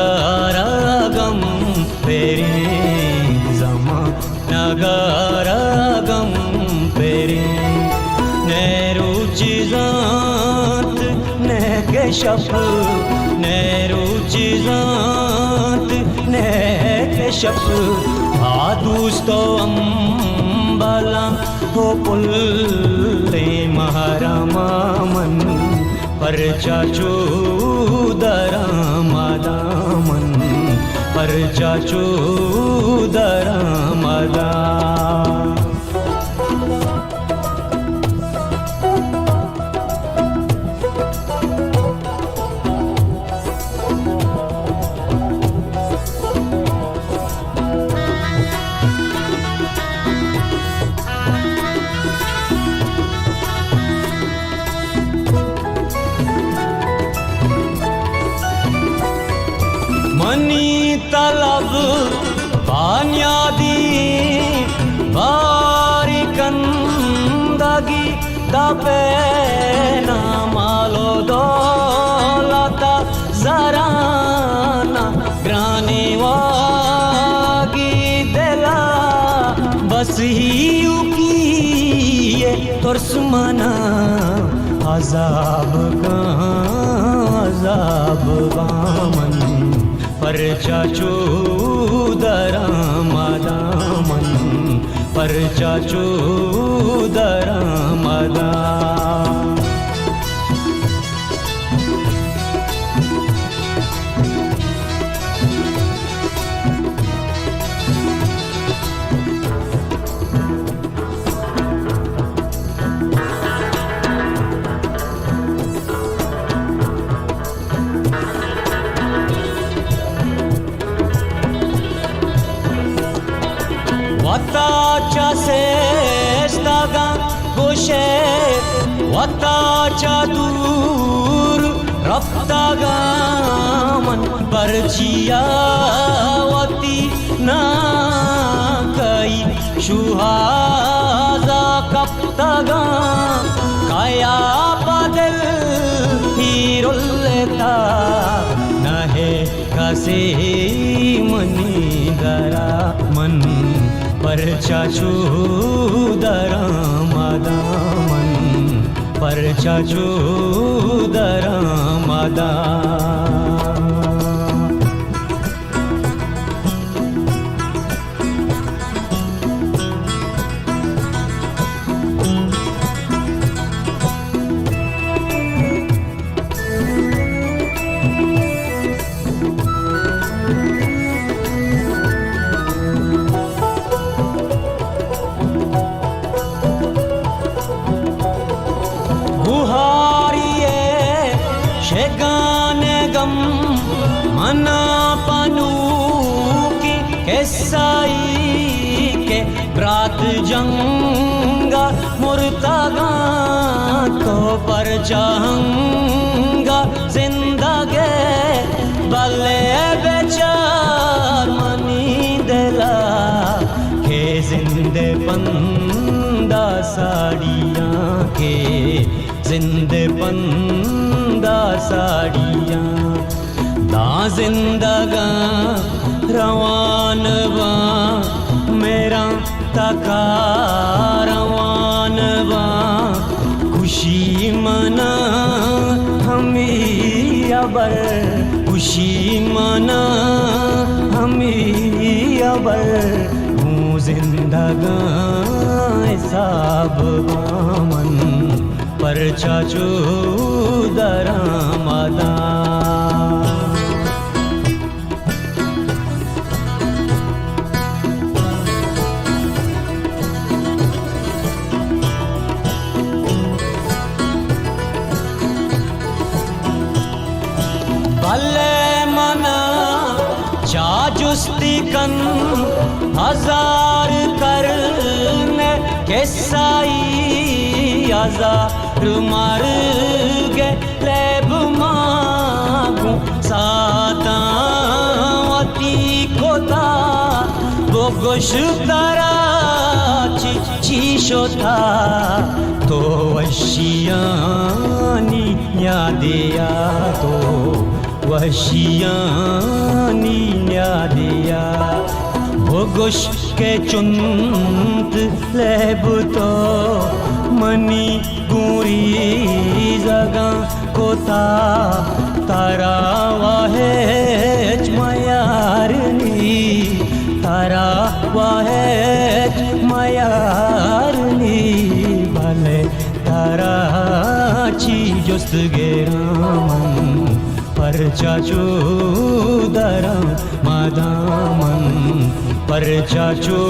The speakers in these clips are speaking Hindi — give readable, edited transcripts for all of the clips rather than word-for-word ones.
नगारागम पेरे जमा नगारागम पेरे नेरुचिजात नेकेशफ नेरुचिजात नेकेशफ आदुस्तो अम्बला हो पुल्ले महारामामन परचाचू दरामदामन परचाचू दरामदा मनी तलब बान्यादी बारिकंदगी दबे नामालो दौलता जराना ग्रानी वागी दिला बस ही उकिए तुरसमना अजाब गामन परचाचू दरामदामन परचाचू दरामदा वताचा सेस्तागा गोशे वताचा दूर रफ्तागा मन परचिया वती ना कई शुहाजा कप्तागा काया बदल हिरुल्लेता नहे कसे मनी दरा मन परचाचू दरामदामन परचाचू दरामदा मना पनू की केसाई के ब्रात जंगा मुर्तगा तो पर चाहंगा जिंदगे बल्ले बेचार मनी दिला के जिंदे पंदा साड़ियाँ के जिंदे पंदा साड़ियाँ दा जिंदगा रवान बा मेरा तका रवान बा खुशी मना हमी अबर खुशी मना हमी अबर हूँ जिंदगा हिसाब बामन परचाचू दरामदा भले मना चाजुस्ती कन हजार एसाई हजार मार गे लेब मागू सादावती कोता बोगोश ताराची चीशोता तो वशियानी न्यादिया तो वशियानी न्यादिया बोगोश के चुंत लेब तो मनी गुरी जगा कोता तारा वाहेच मायारनी तारा वाहेच मायारनी भले ताराची जोस्त गेरामन परचाचो दरम मादामन परचाचो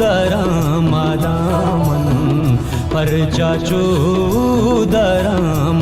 दरम मादामन परचाचो दरम